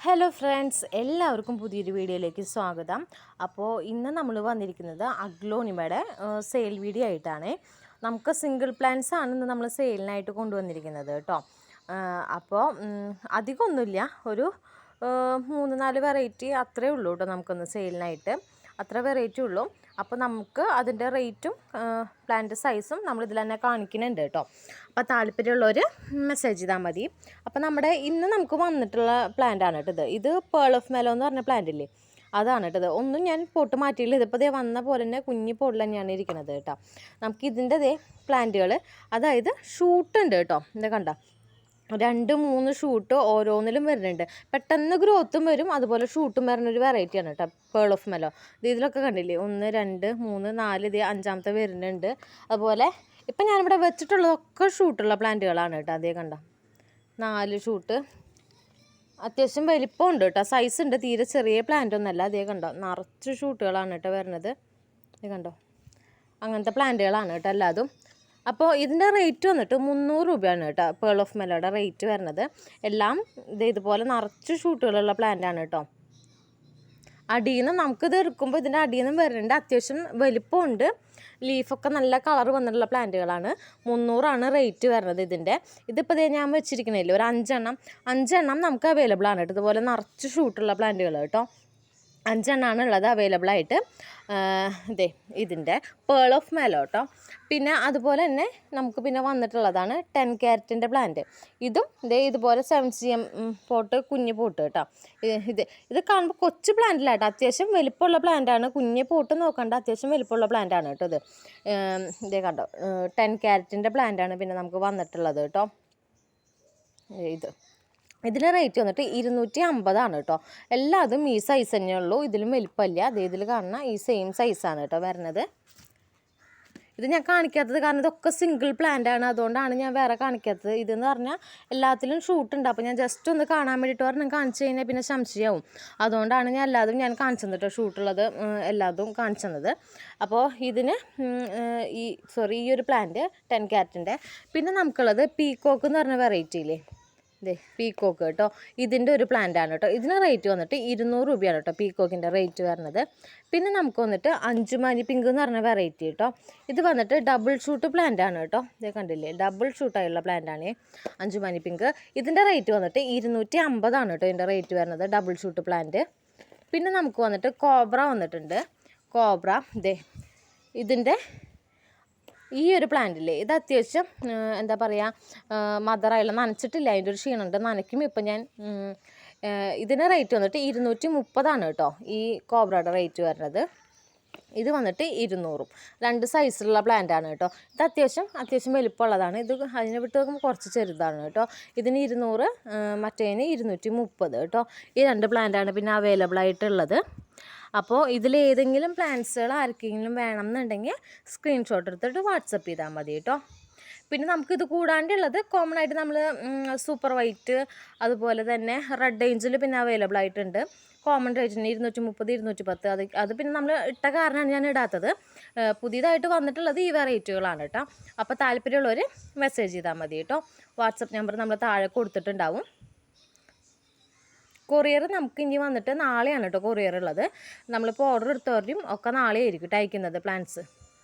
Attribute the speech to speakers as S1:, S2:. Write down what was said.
S1: Hello friends, എല്ലാവർക്കും പുതിയൊരു വീഡിയോയിലേക്ക് സ്വാഗതം. അപ്പോൾ ഇന്ന് നമ്മൾ വന്നിരിക്കുന്നത് അഗ്ലോണിമയുടെ സെയിൽ വീഡിയോ ആയിട്ടാണ്. നമുക്ക് സിംഗിൾ പ്ലാന്റ്സ് ആണ് ഇന്ന് നമ്മൾ സെയിലിനായിട്ട് കൊണ്ടുവന്നിരിക്കുന്നത് കേട്ടോ. അപ്പോൾ അധികമൊന്നുമില്ല, ഒരു 3-4 വെറൈറ്റി അത്രയേ ഉള്ളൂ കേട്ടോ നമുക്കൊന്ന് സെയിലിനായിട്ട്. അത്ര വെറൈറ്റി ഉള്ളൂ. അപ്പോൾ നമുക്ക് അതിൻ്റെ റേറ്റും പ്ലാന്റ് സൈസും നമ്മളിതിൽ തന്നെ കാണിക്കുന്നുണ്ട് കേട്ടോ. അപ്പോൾ താല്പര്യമുള്ളവർ മെസ്സേജ് ചെയ്താൽ മതി. അപ്പോൾ ഇന്ന് നമുക്ക് വന്നിട്ടുള്ള പ്ലാന്റാണ് കേട്ടോ ഇത് പേൾ ഓഫ് മെലോ എന്ന് പറഞ്ഞ പ്ലാന്റ് ഇല്ലേ, അതാണ് കേട്ടത്. ഒന്നും ഞാൻ പോട്ട് മാറ്റിയില്ല, ഇതിപ്പോൾ ദേ വന്ന പോലെ തന്നെ കുഞ്ഞി പോട്ടിൽ തന്നെയാണ് ഇരിക്കുന്നത് കേട്ടോ. നമുക്ക് ഇതിൻ്റെ പ്ലാന്റുകൾ, അതായത് ഷൂട്ട് ഉണ്ട് കേട്ടോ. ഇത് കണ്ടോ, 2-3 ഷൂട്ട് ഓരോന്നിലും വരുന്നുണ്ട്. പെട്ടെന്ന് ഗ്രോത്തും വരും, അതുപോലെ ഷൂട്ടും വരുന്നൊരു വെറൈറ്റിയാണ് കേട്ടോ പേൾ ഓഫ് മെലോ. ഇതിലൊക്കെ കണ്ടില്ലേ, 1, 2, 3, 4, ഇത് 5ാമത്തെ വരുന്നുണ്ട്. അതുപോലെ ഇപ്പം ഞാനിവിടെ വെച്ചിട്ടുള്ളതൊക്കെ ഷൂട്ടുള്ള പ്ലാന്റുകളാണ് കേട്ടോ. അതേ കണ്ടോ, 4 ഷൂട്ട്, അത്യാവശ്യം വലിപ്പമുണ്ട് കേട്ടോ, സൈസ് ഉണ്ട്, തീരെ ചെറിയ പ്ലാന്റ് ഒന്നല്ല. അതേ കണ്ടോ, നിറച്ച് ഷൂട്ടുകളാണ് കേട്ടോ വരുന്നത്. ഇത് കണ്ടോ, അങ്ങനത്തെ പ്ലാന്റുകളാണ് കേട്ടോ എല്ലാതും. അപ്പോൾ ഇതിൻ്റെ റേറ്റ് വന്നിട്ട് 300 രൂപയാണ് കേട്ടോ പേൾ ഓഫ് മെലോയുടെ റേറ്റ് വരുന്നത്. എല്ലാം ഇതുപോലെ നിറച്ച് ഷൂട്ടുകളുള്ള പ്ലാന്റാണ് കേട്ടോ. അടിയിൽ നിന്ന് നമുക്കിത് എടുക്കുമ്പോൾ ഇതിൻ്റെ അടിയിൽ നിന്നും വരുന്നുണ്ട്, അത്യാവശ്യം വലിപ്പമുണ്ട്, ലീഫൊക്കെ നല്ല കളർ വന്നിട്ടുള്ള പ്ലാന്റുകളാണ്. 300 റേറ്റ് വരുന്നത് ഇതിൻ്റെ. ഇതിപ്പോൾ ഞാൻ വെച്ചിരിക്കണില്ലേ ഒരു 5 എണ്ണം നമുക്ക് അവൈലബിൾ ആണ് കേട്ടോ. ഇതുപോലെ നിറച്ച് ഷൂട്ടുള്ള പ്ലാന്റുകൾ കേട്ടോ. 5 എണ്ണമാണ് ഉള്ളത് അവൈലബിൾ ആയിട്ട്. ഇതിൻ്റെ പേൾ ഓഫ് മെലോ കേട്ടോ. പിന്നെ അതുപോലെ തന്നെ നമുക്ക് പിന്നെ വന്നിട്ടുള്ളതാണ് 10 ക്യാരറ്റിൻ്റെ പ്ലാന്റ്. ഇതും ഇതുപോലെ 7 cm പോട്ട്, കുഞ്ഞ് പോട്ട് കേട്ടോ. ഇത് കാണുമ്പോൾ കൊച്ചു പ്ലാന്റിലാട്ടോ, അത്യാവശ്യം വലിപ്പമുള്ള പ്ലാന്റാണ്. കുഞ്ഞ് പോട്ട് നോക്കണ്ട, അത്യാവശ്യം വലിപ്പമുള്ള പ്ലാന്റാണ് കേട്ടോ ഇത്. ഇതേ കണ്ടോ, 10 ക്യാരറ്റിൻ്റെ പ്ലാന്റാണ് പിന്നെ നമുക്ക് വന്നിട്ടുള്ളത് കേട്ടോ. ഇതിൻ്റെ റേറ്റ് വന്നിട്ട് 250 കേട്ടോ. എല്ലാതും ഈ സൈസ് തന്നെ ഉള്ളൂ, ഇതിലും വലിപ്പമില്ല. ഇതിൽ കാണുന്ന ഈ സെയിം സൈസാണ് കേട്ടോ വരുന്നത്. ഇത് ഞാൻ കാണിക്കാത്തത് കാരണം ഇതൊക്കെ സിംഗിൾ പ്ലാന്റ് ആണ്, അതുകൊണ്ടാണ് ഞാൻ വേറെ കാണിക്കാത്തത്. ഇതെന്ന് പറഞ്ഞാൽ എല്ലാത്തിലും ഷൂട്ടുണ്ട്. അപ്പോൾ ഞാൻ ജസ്റ്റ് ഒന്ന് കാണാൻ വേണ്ടിയിട്ട് പറഞ്ഞാൽ കാണിച്ചു കഴിഞ്ഞാൽ പിന്നെ സംശയമാവും. അതുകൊണ്ടാണ് ഞാൻ എല്ലാതും കാണിച്ചു തന്നത് കേട്ടോ, ഷൂട്ടുള്ളത് എല്ലാതും കാണിച്ചു തന്നത്. അപ്പോൾ ഇതിന് ഈ ഒരു പ്ലാന്റ് 10 ക്യാരറ്റിൻ്റെ. പിന്നെ നമുക്കുള്ളത് പീക്കോക്ക് എന്ന് പറഞ്ഞ വെറൈറ്റി ഇല്ലേ, പീക്കോക്ക് കേട്ടോ. ഇതിൻ്റെ ഒരു പ്ലാന്റ് ആണ് കേട്ടോ. ഇതിന് റേറ്റ് വന്നിട്ട് 200 രൂപയാണ് കേട്ടോ പീക്കോക്കിൻ്റെ റേറ്റ് വരുന്നത്. പിന്നെ നമുക്ക് വന്നിട്ട് 5 മണി പിങ്ക് എന്ന് പറഞ്ഞ വെറൈറ്റി കേട്ടോ. ഇത് വന്നിട്ട് ഡബിൾ ഷൂട്ട് പ്ലാന്റ് ആണ് കേട്ടോ. ഇത് കണ്ടില്ലേ, ഡബിൾ ഷൂട്ടായുള്ള പ്ലാന്റ് ആണ് 5 മണി പിങ്ക്. ഇതിൻ്റെ റേറ്റ് വന്നിട്ട് 250 കേട്ടോ ഇതിൻ്റെ റേറ്റ് വരുന്നത്, ഡബിൾ ഷൂട്ട് പ്ലാന്റ്. പിന്നെ നമുക്ക് വന്നിട്ട് കോബ്ര വന്നിട്ടുണ്ട്. കോബ്ര ഇതിൻ്റെ ഈ ഒരു പ്ലാന്റില്ലേ, ഇത് അത്യാവശ്യം എന്താ പറയുക, മദറായുള്ള നനച്ചിട്ടില്ല, അതിൻ്റെ ഒരു ക്ഷീണമുണ്ട്, നനയ്ക്കും. ഇപ്പം ഞാൻ ഇതിൻ്റെ റേറ്റ് വന്നിട്ട് 230 കേട്ടോ ഈ കോബ്രയുടെ റേറ്റ് വരുന്നത്. ഇത് വന്നിട്ട് 200. 2 സൈസിലുള്ള പ്ലാന്റാണ് കേട്ടോ. ഇത് അത്യാവശ്യം വലിപ്പമുള്ളതാണ്. ഇത് അതിനെ വിട്ട് നോക്കുമ്പോൾ കുറച്ച് ചെറുതാണ് കേട്ടോ. ഇതിന് 200, മറ്റേതിന് 230 കേട്ടോ. ഈ 2 പ്ലാന്റാണ് പിന്നെ അവൈലബിൾ ആയിട്ടുള്ളത്. അപ്പോൾ ഇതിലേതെങ്കിലും പ്ലാന്റ്സുകൾ ആർക്കെങ്കിലും വേണം എന്നുണ്ടെങ്കിൽ സ്ക്രീൻഷോട്ട് എടുത്തിട്ട് വാട്സപ്പ് ചെയ്താൽ മതി കേട്ടോ. പിന്നെ നമുക്കിത് കൂടാണ്ടുള്ളത് കോമൺ ആയിട്ട് നമ്മൾ സൂപ്പർ വൈറ്റ്, അതുപോലെ തന്നെ റെഡ് ഏഞ്ചൽ പിന്നെ അവൈലബിൾ ആയിട്ടുണ്ട്. കോമൺ റേറ്റിന് 230, 210. അത് പിന്നെ നമ്മൾ ഇട്ട കാരണമാണ് ഞാൻ ഇടാത്തത്. പുതിയതായിട്ട് വന്നിട്ടുള്ളത് ഈ വെറൈറ്റികളാണ് കേട്ടോ. അപ്പോൾ താല്പര്യമുള്ളവർ മെസ്സേജ് ചെയ്താൽ മതി കേട്ടോ. വാട്സപ്പ് നമ്പർ നമ്മൾ താഴെ കൊടുത്തിട്ടുണ്ടാവും. കൊറിയർ നമുക്ക് ഇനി വന്നിട്ട് നാളെയാണ് കേട്ടോ കൊറിയർ ഉള്ളത്. നമ്മളിപ്പോൾ ഓർഡർ എടുത്തവരും ഒക്കെ നാളെ ആയിരിക്കും അയക്കുന്നത് പ്ലാന്റ്സ്.